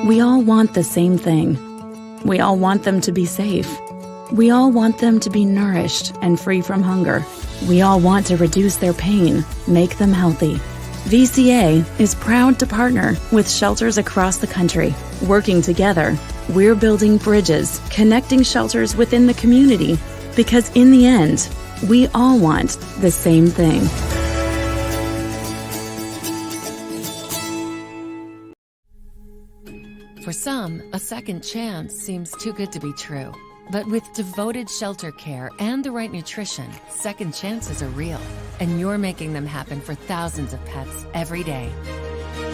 We all want the same thing. We all want them to be safe. We all want them to be nourished and free from hunger. We all want to reduce their pain, make them healthy. VCA is proud to partner with shelters across the country. Working together, we're building bridges, connecting shelters within the community, because in the end, we all want the same thing. For some, a second chance seems too good to be true. But with devoted shelter care and the right nutrition, second chances are real. And you're making them happen for thousands of pets every day.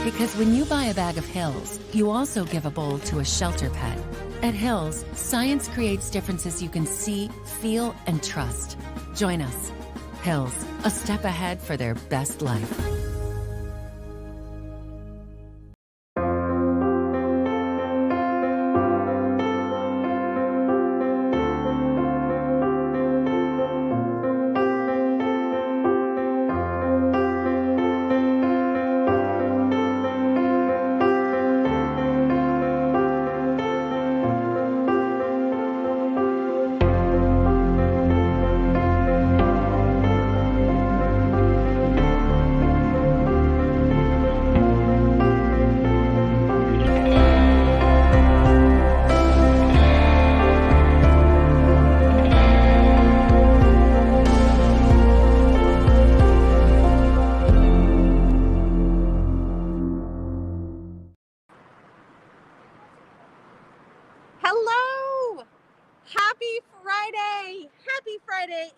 Because when you buy a bag of Hills, you also give a bowl to a shelter pet. At Hills, science creates differences you can see, feel, and trust. Join us. Hills, a step ahead for their best life.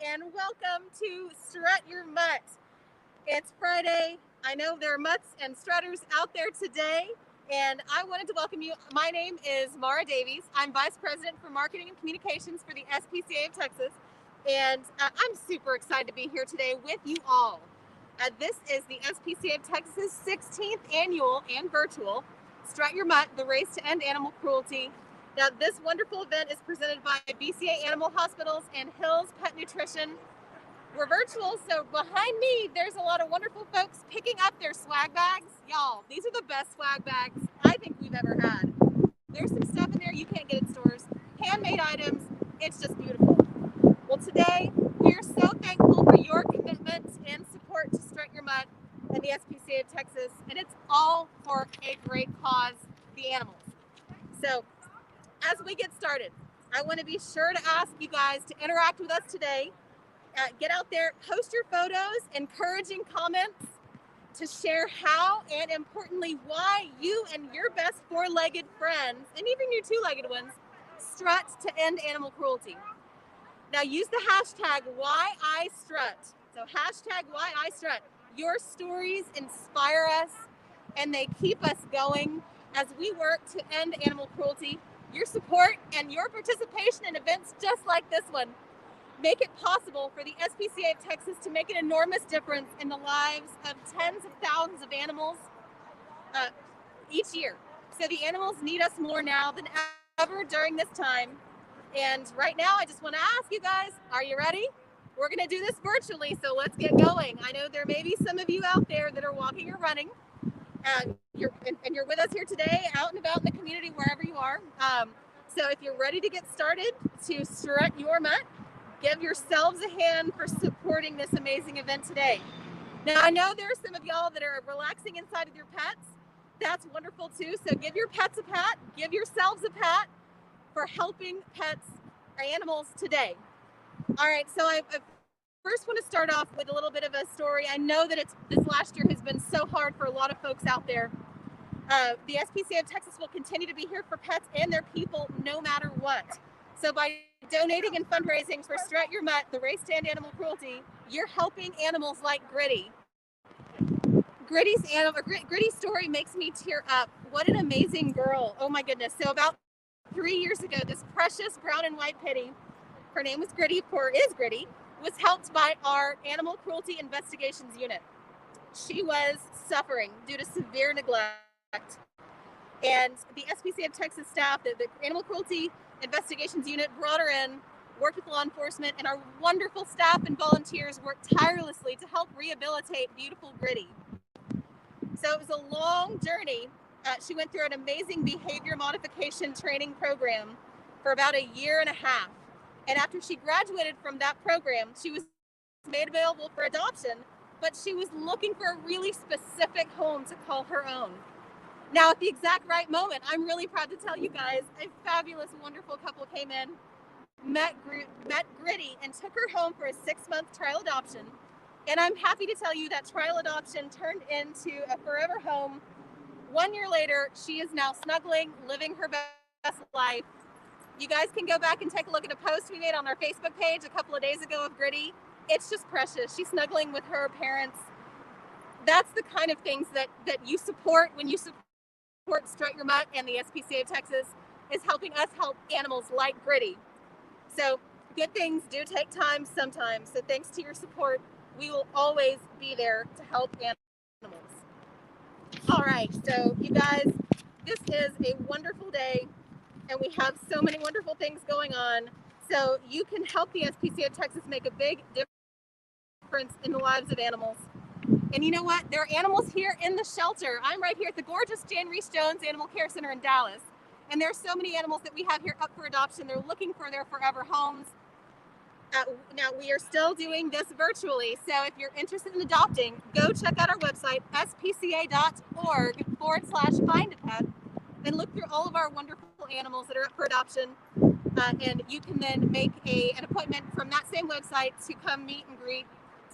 And welcome to Strut Your Mutt. It's Friday. I know there are mutts and strutters out there today, and I wanted to welcome you. My name is Mara Davies. I'm Vice President for Marketing and Communications for the SPCA of Texas, and I'm super excited to be here today with you all. This is the SPCA of Texas' 16th annual and virtual Strut Your Mutt, the race to end animal cruelty. Now, this wonderful event is presented by BCA Animal Hospitals and Hills Pet Nutrition. We're virtual, so behind me, there's a lot of wonderful folks picking up their swag bags. Y'all, these are the best swag bags I think we've ever had. There's some stuff in there you can't get in stores, handmade items. It's just beautiful. Well, today, we're so thankful for your commitment and support to Strut Your Mutt and the SPCA of Texas, and it's all for a great cause, the animals. So, as we get started, I want to be sure to ask you guys to interact with us today. Get out there, post your photos, encouraging comments to share how and importantly why you and your best four-legged friends, and even your two-legged ones, strut to end animal cruelty. Now use the hashtag #WhyIStrut. So hashtag #WhyIStrut. Your stories inspire us and they keep us going as we work to end animal cruelty. Your support and your participation in events just like this one make it possible for the SPCA of Texas to make an enormous difference in the lives of tens of thousands of animals each year. So the animals need us more now than ever during this time. And right now, I just want to ask you guys, are you ready? We're going to do this virtually, so let's get going. I know there may be some of you out there that are walking or running. You're with us here today, out and about in the community, wherever you are. So if you're ready to get started to Strut Your Mutt, give yourselves a hand for supporting this amazing event today. Now, I know there are some of y'all that are relaxing inside of your pets. That's wonderful too. So give your pets a pat, give yourselves a pat for helping pets or animals today. All right, so I first want to start off with a little bit of a story. I know that this last year has been so hard for a lot of folks out there. The SPCA of Texas will continue to be here for pets and their people no matter what. So by donating and fundraising for Strut Your Mutt, the race to end animal cruelty, you're helping animals like Gritty. Gritty's story makes me tear up. What an amazing girl. Oh my goodness. So about 3 years ago, this precious brown and white pitty, her name was Gritty, is Gritty, was helped by our Animal Cruelty Investigations Unit. She was suffering due to severe neglect. And the SPCA of Texas staff, the Animal Cruelty Investigations Unit, brought her in, worked with law enforcement, and our wonderful staff and volunteers worked tirelessly to help rehabilitate beautiful Gritty. So it was a long journey, She went through an amazing behavior modification training program for about a year and a half. And after she graduated from that program, she was made available for adoption, but she was looking for a really specific home to call her own. Now, at the exact right moment, I'm really proud to tell you guys, a fabulous, wonderful couple came in, met Gritty, and took her home for a 6-month trial adoption. And I'm happy to tell you that trial adoption turned into a forever home. 1 year later, she is now snuggling, living her best life. You guys can go back and take a look at a post we made on our Facebook page a couple of days ago of Gritty. It's just precious. She's snuggling with her parents. That's the kind of things that you support when you support Strut Your Mutt and the SPCA of Texas, is helping us help animals like Gritty. So good things do take time sometimes. So thanks to your support, we will always be there to help animals. All right, so you guys, this is a wonderful day, and we have so many wonderful things going on. So you can help the SPCA of Texas make a big difference in the lives of animals. And you know what? There are animals here in the shelter. I'm right here at the gorgeous Jan Reese Jones Animal Care Center in Dallas. And there's so many animals that we have here up for adoption. They're looking for their forever homes. Now, we are still doing this virtually. So if you're interested in adopting, go check out our website, spca.org/find-a-pet, and look through all of our wonderful animals that are up for adoption. And you can then make an appointment from that same website to come meet and greet.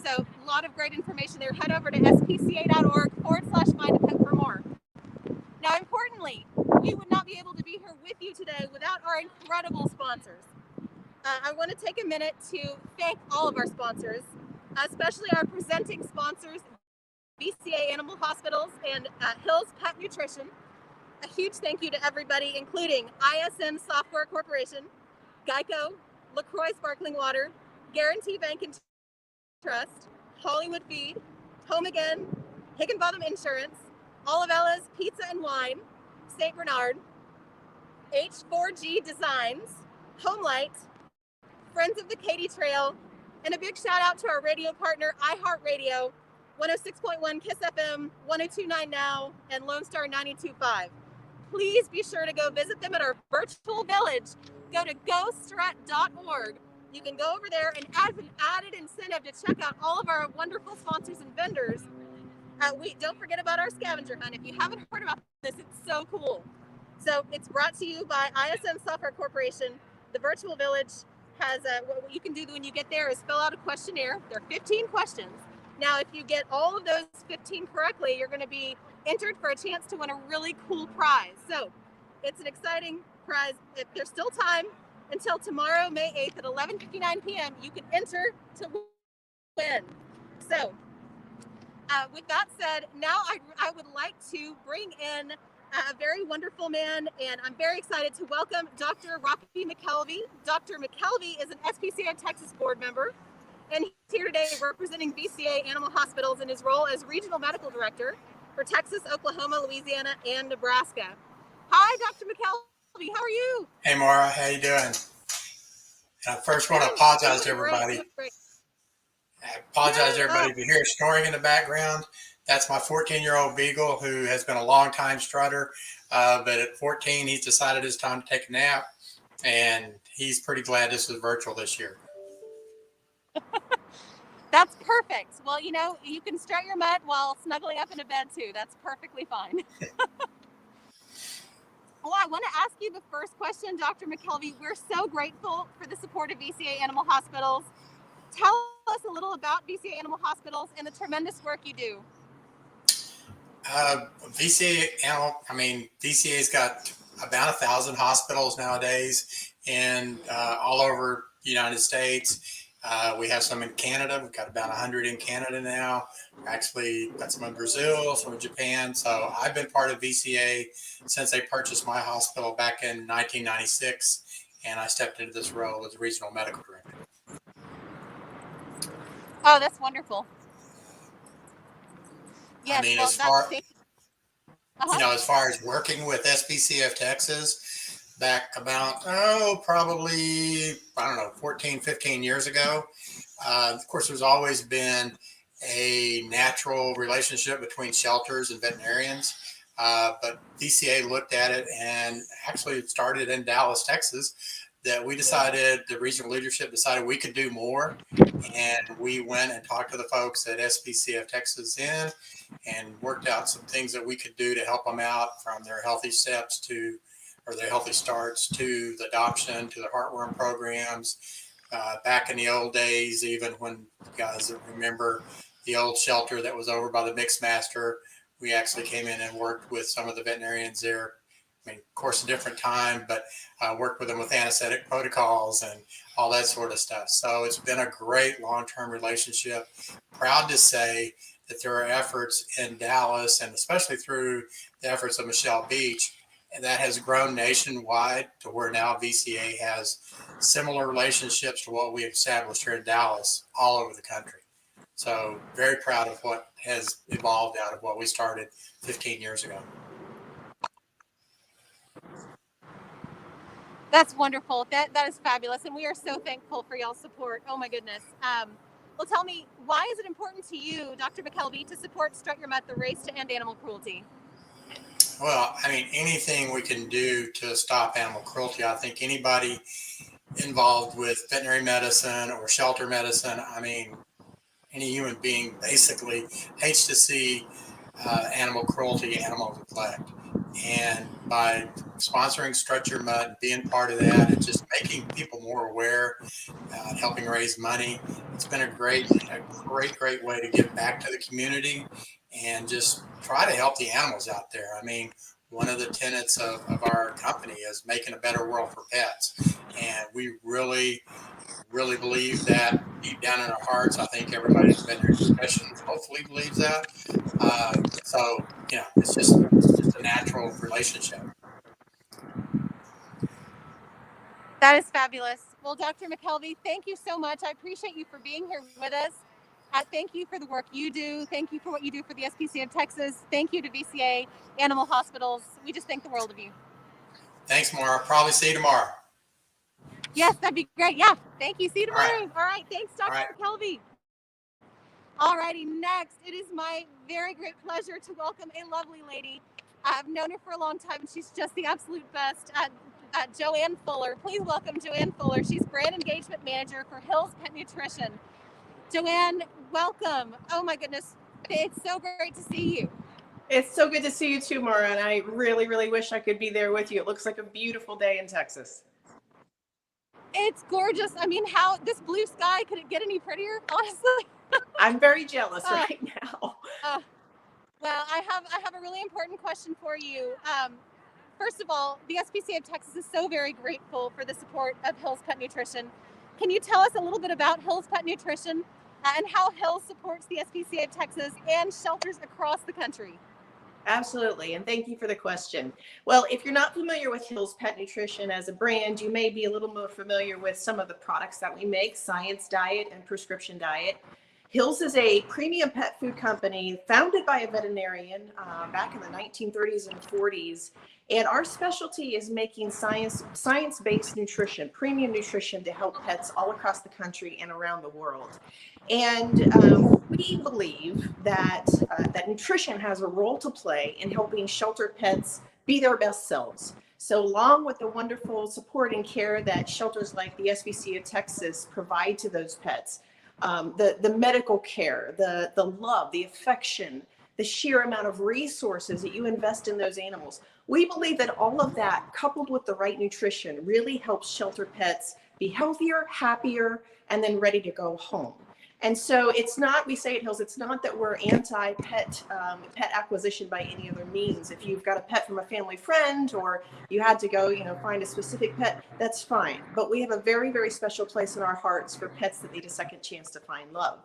So a lot of great information there. Head over to spca.org/find-a-pet for more. Now, importantly, we would not be able to be here with you today without our incredible sponsors. I want to take a minute to thank all of our sponsors, especially our presenting sponsors, BCA Animal Hospitals and Hills Pet Nutrition. A huge thank you to everybody, including ISN Software Corporation, Geico, LaCroix Sparkling Water, Guarantee Bank and Trust, Hollywood Feed, Home Again, Higginbotham Insurance, Olivella's Pizza and Wine, St. Bernard, H4G Designs, Homelight, Friends of the Katy Trail, and a big shout out to our radio partner, iHeartRadio, 106.1 KISS FM, 102.9 Now, and Lone Star 92.5. Please be sure to go visit them at our virtual village. Go to gostrut.org. You can go over there, and as an added incentive to check out all of our wonderful sponsors and vendors, we don't forget about our scavenger hunt. If you haven't heard about this, it's so cool. So it's brought to you by ISN Software Corporation. The virtual village has what you can do when you get there is fill out a questionnaire. There are 15 questions. Now, if you get all of those 15 correctly, you're going to be entered for a chance to win a really cool prize. So it's an exciting prize. If there's still time until tomorrow, May 8th at 11:59 p.m., you can enter to win. So with that said, now I would like to bring in a very wonderful man, and I'm very excited to welcome Dr. Rocky Mckelvey. Dr. Mckelvey is an SPCA Texas board member, and he's here today representing BCA Animal Hospitals in his role as Regional Medical Director for Texas, Oklahoma, Louisiana, and Nebraska. Hi, Dr. Mckelvey. How are you? Hey, Mara. How you doing? I first want to apologize to everybody. I apologize to everybody if you hear snoring in the background. That's my 14-year-old Beagle who has been a long-time strutter, but at 14, he's decided it's time to take a nap, and he's pretty glad this is virtual this year. That's perfect. Well, you know, you can strut your mutt while snuggling up in a bed, too. That's perfectly fine. Well, I want to ask you the first question, Dr. Mckelvey. We're so grateful for the support of BCA Animal Hospitals. Tell us a little about BCA Animal Hospitals and the tremendous work you do. BCA's got about 1,000 hospitals nowadays and all over the United States. We have some in Canada. We've got about 100 in Canada now. Actually got some in Brazil, some in Japan. So I've been part of BCA since they purchased my hospital back in 1996, and I stepped into this role as regional medical director. Oh, that's wonderful. Yes, I mean, as far as working with SPCA of Texas, back about, probably, 14, 15 years ago. Of course, there's always been a natural relationship between shelters and veterinarians. But VCA looked at it, and actually it started in Dallas, Texas, that we decided, the regional leadership decided we could do more. And we went and talked to the folks at SPCA of Texas and worked out some things that we could do to help them out, from their healthy steps to, or their healthy starts, to the adoption, to the heartworm programs. Back in the old days, even when you guys remember the old shelter that was over by the Mixmaster, we actually came in and worked with some of the veterinarians there. I mean, of course, a different time, but worked with them with anesthetic protocols and all that sort of stuff. So it's been a great long-term relationship. Proud to say that there are efforts in Dallas, and especially through the efforts of Michelle Beach, and that has grown nationwide to where now VCA has similar relationships to what we established here in Dallas all over the country. So very proud of what has evolved out of what we started 15 years ago. That's wonderful. That is fabulous, and we are so thankful for y'all's support. Oh my goodness. Well, tell me, why is it important to you, Dr. McKelvey, to support Strut Your Mutt, the race to end animal cruelty? Well, I mean, anything we can do to stop animal cruelty. I think anybody involved with veterinary medicine or shelter medicine, I mean, any human being basically hates to see animal cruelty, animal neglect. And by sponsoring Strut Your Mutt and being part of that, and just making people more aware, helping raise money, it's been a great way to give back to the community and just try to help the animals out there. I mean, one of the tenets of our company is making a better world for pets. And we really believe that deep down in our hearts. I think everybody in veterinary professions hopefully believes that. So, you know, it's just a natural relationship. That is fabulous. Well, Dr. McKelvey, thank you so much. I appreciate you for being here with us. Thank you for the work you do. Thank you for what you do for the SPCA of Texas. Thank you to VCA Animal Hospitals. We just think the world of you. Thanks, Maura. Probably see you tomorrow. Yes, that'd be great. Yeah, thank you. See you tomorrow. All right. Thanks, Dr. McKelvey. All righty, next, it is my very great pleasure to welcome a lovely lady. I've known her for a long time, and she's just the absolute best. Joanne Fuller. Please welcome Joanne Fuller. She's Brand Engagement Manager for Hills Pet Nutrition. Joanne, welcome. Oh my goodness, it's so great to see you. It's so good to see you too, Maura, and I really wish I could be there with you. It looks like a beautiful day in Texas. It's gorgeous. I mean, how this blue sky, could it get any prettier, honestly? I'm very jealous right now. Well, I have a really important question for you. First of all, the SPCA of Texas is so very grateful for the support of Hills Pet Nutrition. Can you tell us a little bit about Hills Pet Nutrition and how Hills supports the SPCA of Texas and shelters across the country? Absolutely, and thank you for the question. Well, if you're not familiar with Hills Pet Nutrition as a brand, you may be a little more familiar with some of the products that we make, Science Diet and Prescription Diet. Hills is a premium pet food company founded by a veterinarian back in the 1930s and 40s. And our specialty is making science-based nutrition, premium nutrition to help pets all across the country and around the world. And we believe that that nutrition has a role to play in helping shelter pets be their best selves. So along with the wonderful support and care that shelters like the SPCA of Texas provide to those pets, the medical care, the love, the affection, the sheer amount of resources that you invest in those animals. We believe that all of that, coupled with the right nutrition, really helps shelter pets be healthier, happier, and then ready to go home. And so it's not, we say at Hills, it's not that we're anti-pet pet acquisition by any other means. If you've got a pet from a family friend or you had to go, find a specific pet, that's fine. But we have a very special place in our hearts for pets that need a second chance to find love.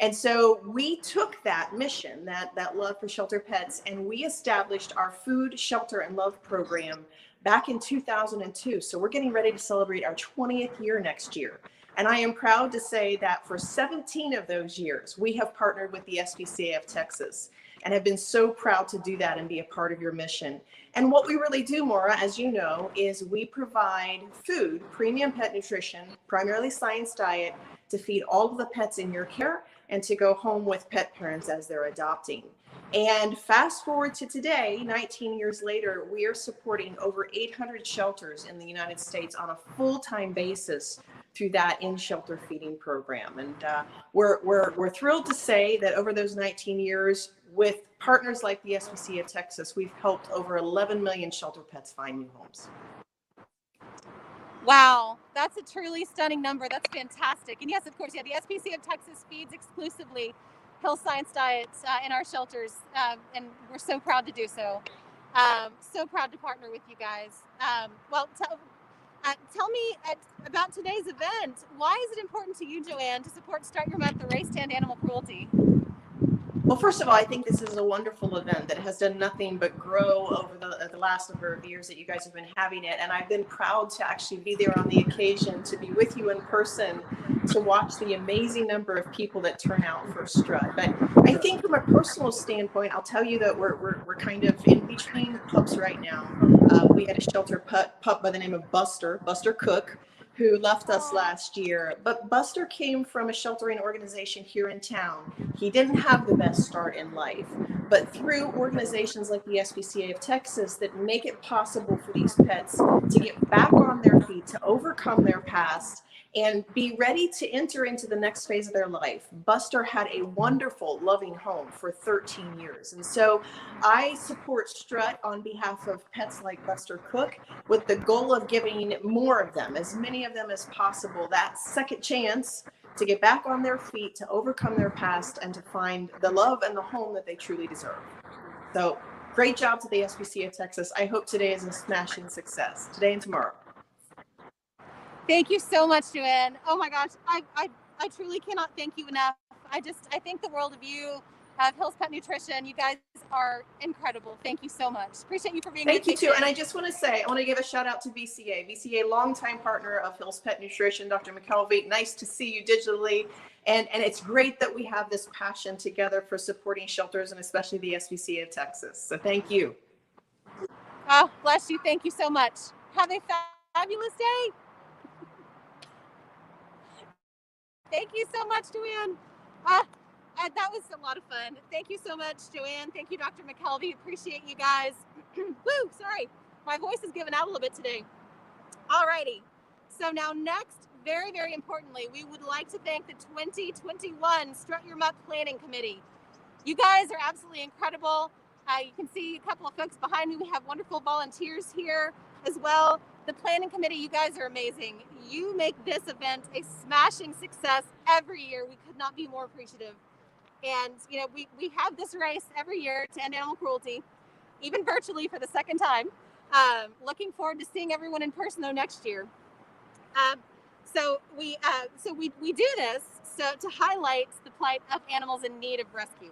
And so we took that mission, that love for shelter pets, and we established our food, shelter, and love program back in 2002. So we're getting ready to celebrate our 20th year next year. And I am proud to say that for 17 of those years, we have partnered with the SPCA of Texas and have been so proud to do that and be a part of your mission. And what we really do, Maura, as you know, is we provide food, premium pet nutrition, primarily Science Diet, to feed all of the pets in your care and to go home with pet parents as they're adopting. And fast forward to today, 19 years later, we are supporting over 800 shelters in the United States on a full-time basis through that in-shelter feeding program. And we're thrilled to say that over those 19 years, with partners like the SPCA of Texas, we've helped over 11 million shelter pets find new homes. Wow, that's a truly stunning number. That's fantastic. And yes, of course, yeah, the SPCA of Texas feeds exclusively Hill Science diets in our shelters, and we're so proud to do so. So proud to partner with you guys. Well, tell me about today's event. Why is it important to you, Joanne, to support Strut Your Mutt, the race to end animal cruelty? Well, first of all, I think this is a wonderful event that has done nothing but grow over the last number of years that you guys have been having it. And I've been proud to actually be there on the occasion, to be with you in person, to watch the amazing number of people that turn out for Strut. But I think from a personal standpoint, I'll tell you that we're kind of in between pups right now. We had a shelter pup by the name of Buster Cook, who left us last year. But Buster came from a sheltering organization here in town. He didn't have the best start in life, but through organizations like the SPCA of Texas that make it possible for these pets to get back on their feet, to overcome their past, and be ready to enter into the next phase of their life. Buster had a wonderful, loving home for 13 years. And so I support Strut on behalf of pets like Buster Cook, with the goal of giving more of them, as many of them as possible, that second chance to get back on their feet, to overcome their past, and to find the love and the home that they truly deserve. So great job to the SPCA of Texas. I hope today is a smashing success, today and tomorrow. Thank you so much, Joanne. Oh my gosh, I truly cannot thank you enough. I think the world of you, of Hill's Pet Nutrition. You guys are incredible. Thank you so much. Appreciate you for being here. Thank you too. And I just want to say, I want to give a shout out to VCA. VCA, longtime partner of Hill's Pet Nutrition, Dr. McKelvey. Nice to see you digitally. And it's great that we have this passion together for supporting shelters, and especially the SPCA of Texas. So thank you. Oh, bless you. Thank you so much. Have a fabulous day. Thank you so much, Joanne. That was a lot of fun. Thank you so much, Joanne. Thank you, Dr. McKelvey. Appreciate you guys. Woo, sorry. My voice is giving out a little bit today. All righty. So now next, very, very importantly, we would like to thank the 2021 Strut Your Mutt Planning Committee. You guys are absolutely incredible. You can see a couple of folks behind me. We have wonderful volunteers here as well. The planning committee, you guys are amazing. You make this event a smashing success every year. We could not be more appreciative. And, you know, we have this race every year to end animal cruelty, even virtually for the second time. Looking forward to seeing everyone in person, though, next year. So we do this to highlight the plight of animals in need of rescue.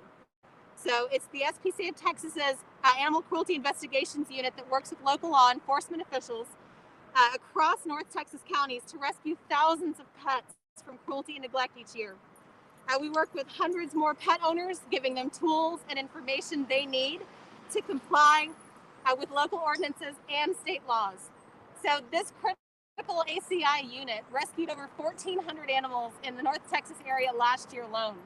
So it's the SPCA of Texas's Animal Cruelty Investigations Unit that works with local law enforcement officials across North Texas counties to rescue thousands of pets from cruelty and neglect each year. We work with hundreds more pet owners, giving them tools and information they need to comply with local ordinances and state laws. So this critical ACI unit rescued over 1,400 animals in the North Texas area last year alone.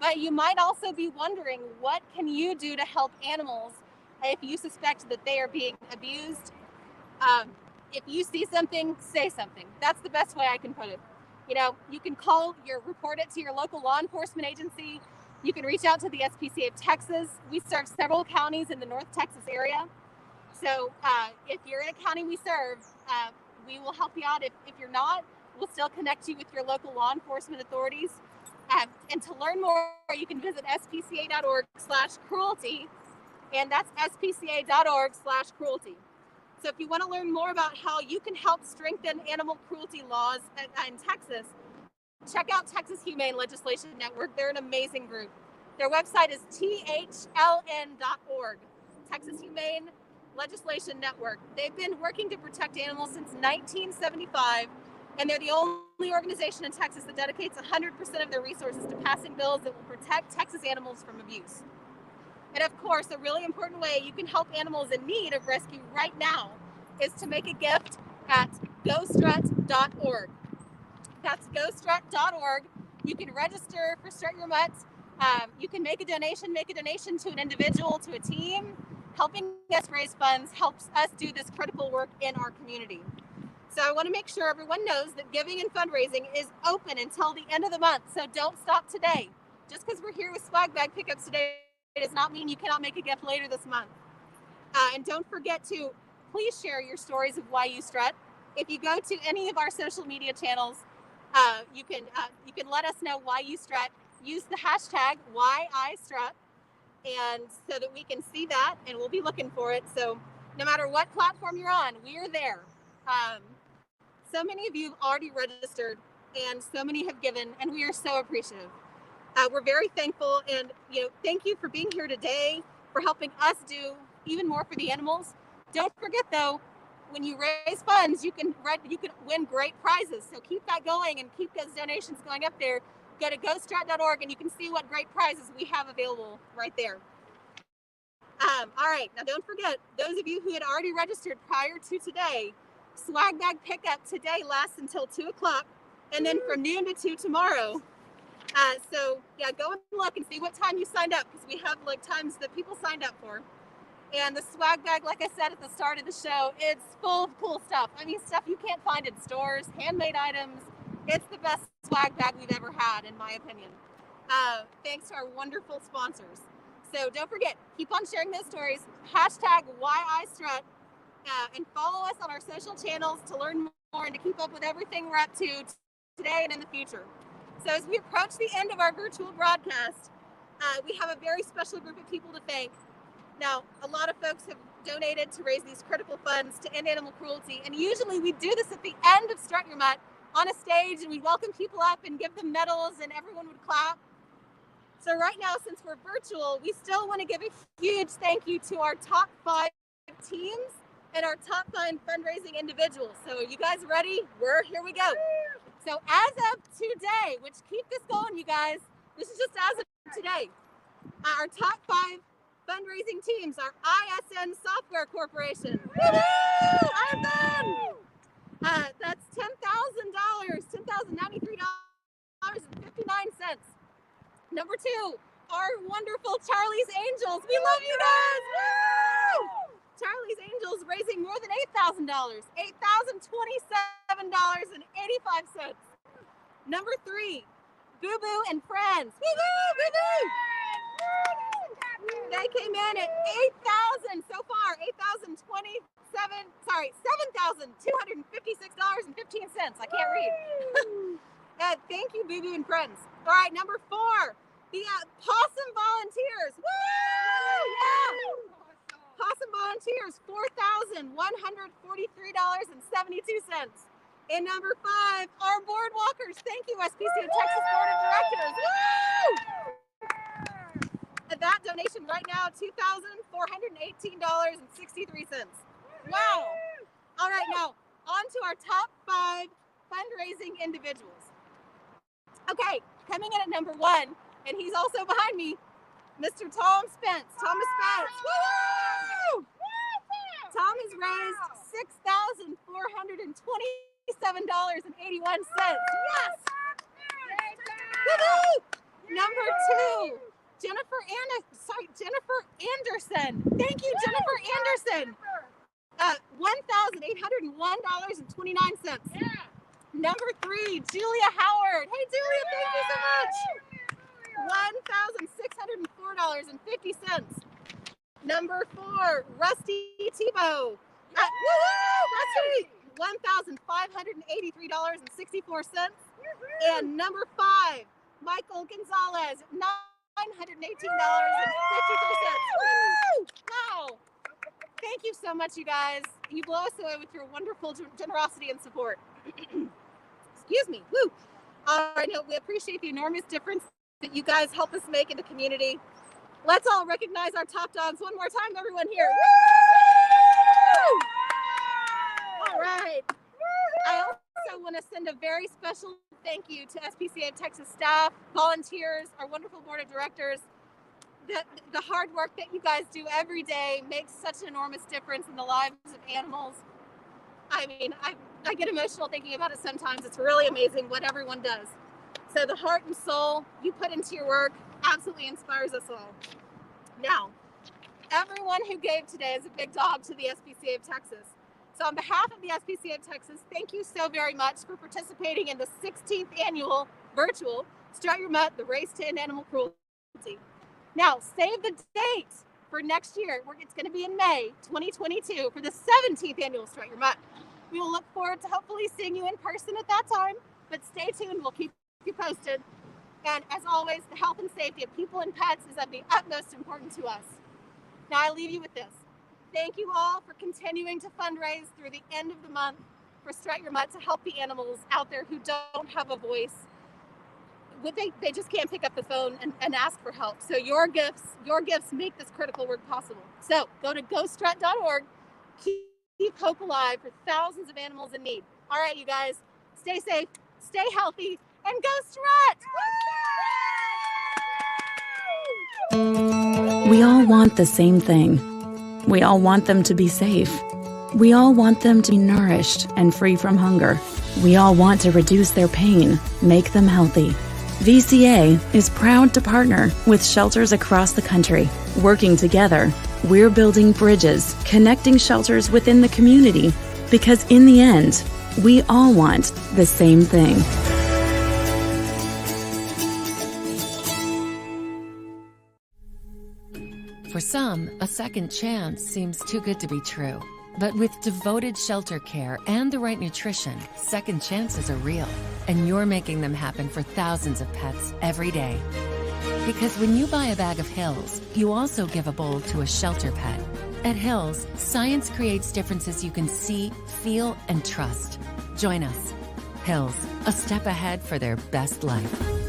But you might also be wondering, what can you do to help animals if you suspect that they are being abused? If you see something, say something. That's the best way I can put it. You know, you can report it to your local law enforcement agency. You can reach out to the SPCA of Texas. We serve several counties in the North Texas area. So if you're in a county we serve, we will help you out. If you're not, we'll still connect you with your local law enforcement authorities. And to learn more, you can visit spca.org/cruelty, and that's spca.org/cruelty. So if you want to learn more about how you can help strengthen animal cruelty laws in Texas, check out Texas Humane Legislation Network. They're an amazing group. Their website is thln.org, Texas Humane Legislation Network. They've been working to protect animals since 1975, and they're the only organization in Texas that dedicates 100% of their resources to passing bills that will protect Texas animals from abuse. And of course, a really important way you can help animals in need of rescue right now is to make a gift at gostrut.org. That's gostrut.org. You can register for Strut Your Mutt. You can make a donation to an individual, to a team. Helping us raise funds helps us do this critical work in our community. So I want to make sure everyone knows that giving and fundraising is open until the end of the month. So don't stop today. Just because we're here with swag bag pickups today does not mean you cannot make a gift later this month. And don't forget to please share your stories of why you strut. If you go to any of our social media channels, you can let us know why you strut. Use the hashtag why I strut, and so that we can see that, and we'll be looking for it. So no matter what platform you're on, we are there. So many of you have already registered, and so many have given, and we are so appreciative. We're very thankful, and thank you for being here today, for helping us do even more for the animals. Don't forget though, when you raise funds, you can win great prizes. So keep that going and keep those donations going up there. Go to gostrut.org and you can see what great prizes we have available right there. All right, now don't forget, those of you who had already registered prior to today, swag bag pickup today lasts until 2 o'clock, and then from noon to 2 tomorrow. So yeah, go and look and see what time you signed up, because we have times that people signed up for. And the swag bag, like I said at the start of the show, it's full of cool stuff. I mean, stuff you can't find in stores, handmade items. It's the best swag bag we've ever had, in my opinion. Thanks to our wonderful sponsors. So don't forget, keep on sharing those stories. Hashtag why I strut, and follow us on our social channels to learn more and to keep up with everything we're up to today and in the future. So as we approach the end of our virtual broadcast, we have a very special group of people to thank. Now, a lot of folks have donated to raise these critical funds to end animal cruelty, and usually we do this at the end of Strut Your Mutt on a stage, and we welcome people up and give them medals, and everyone would clap. So right now, since we're virtual, we still want to give a huge thank you to our top 5 teams and our top 5 fundraising individuals. So are you guys ready? Here we go. So as of today, which keep this going, you guys, this is just as of today, our top 5 fundraising teams are ISN Software Corporation. Woo-hoo! ISN! That's $10,000, $10,093.59. Number 2, our wonderful Charlie's Angels. We love you guys. Woo! Charlie's Angels raising more than $8,000, $8,027.85. Number 3, Boo Boo and Friends. Woo-hoo! Boo Boo! They came in at $7,256.15. I can't read. Thank you, Boo Boo and Friends. All right, number 4, the Possum Volunteers. Woo! Yeah! Possum Volunteers, $4,143.72. And number 5, our Boardwalkers. Thank you, SPCA Texas Board of Directors. Woo! That donation right now, $2,418.63. Wow. All right, now on to our top 5 fundraising individuals. Okay, coming in at number 1, and he's also behind me, Mr. Tom Spence. Thomas Spence. Woo! Tom has raised $6,427.81. Yes. Woo-hoo! Number 2. Jennifer Anderson. Thank you, Jennifer Anderson. $1,801.29. Yeah. Number 3, Julia Howard. Hey, Julia, thank you so much. $1,604.50. Number 4, Rusty Tebow. Rusty. $1,583.64. And number 5, Michael Gonzalez. $918.53. Woo! Wow. Thank you so much, you guys. You blow us away with your wonderful generosity and support. Excuse me. Woo. All right, no, we appreciate the enormous difference that you guys help us make in the community. Let's all recognize our top dogs one more time, everyone here. Woo! All right. I also want to send a very special thank you to SPCA Texas staff, volunteers, our wonderful board of directors. The hard work that you guys do every day makes such an enormous difference in the lives of animals. I mean, I get emotional thinking about it sometimes. It's really amazing what everyone does. So the heart and soul you put into your work, absolutely inspires us all. Now, everyone who gave today is a big dog to the SPCA of Texas. So on behalf of the SPCA of Texas, thank you so very much for participating in the 16th annual virtual Strut Your Mutt, the Race to End Animal Cruelty. Now, save the date for next year. It's going to be in May 2022 for the 17th annual Strut Your Mutt. We will look forward to hopefully seeing you in person at that time, but stay tuned. We'll keep you posted. And as always, the health and safety of people and pets is of the utmost importance to us. Now I leave you with this. Thank you all for continuing to fundraise through the end of the month for Strut Your Mutt to help the animals out there who don't have a voice. They just can't pick up the phone and ask for help. So your gifts make this critical work possible. So go to gostrut.org. Keep hope alive for thousands of animals in need. All right, you guys, stay safe, stay healthy, and go strut! We all want the same thing. We all want them to be safe. We all want them to be nourished and free from hunger. We all want to reduce their pain, make them healthy. VCA is proud to partner with shelters across the country. Working together, we're building bridges, connecting shelters within the community, because in the end, we all want the same thing. For some, a second chance seems too good to be true. But with devoted shelter care and the right nutrition, second chances are real. And you're making them happen for thousands of pets every day. Because when you buy a bag of Hills, you also give a bowl to a shelter pet. At Hills, science creates differences you can see, feel, and trust. Join us. Hills, a step ahead for their best life.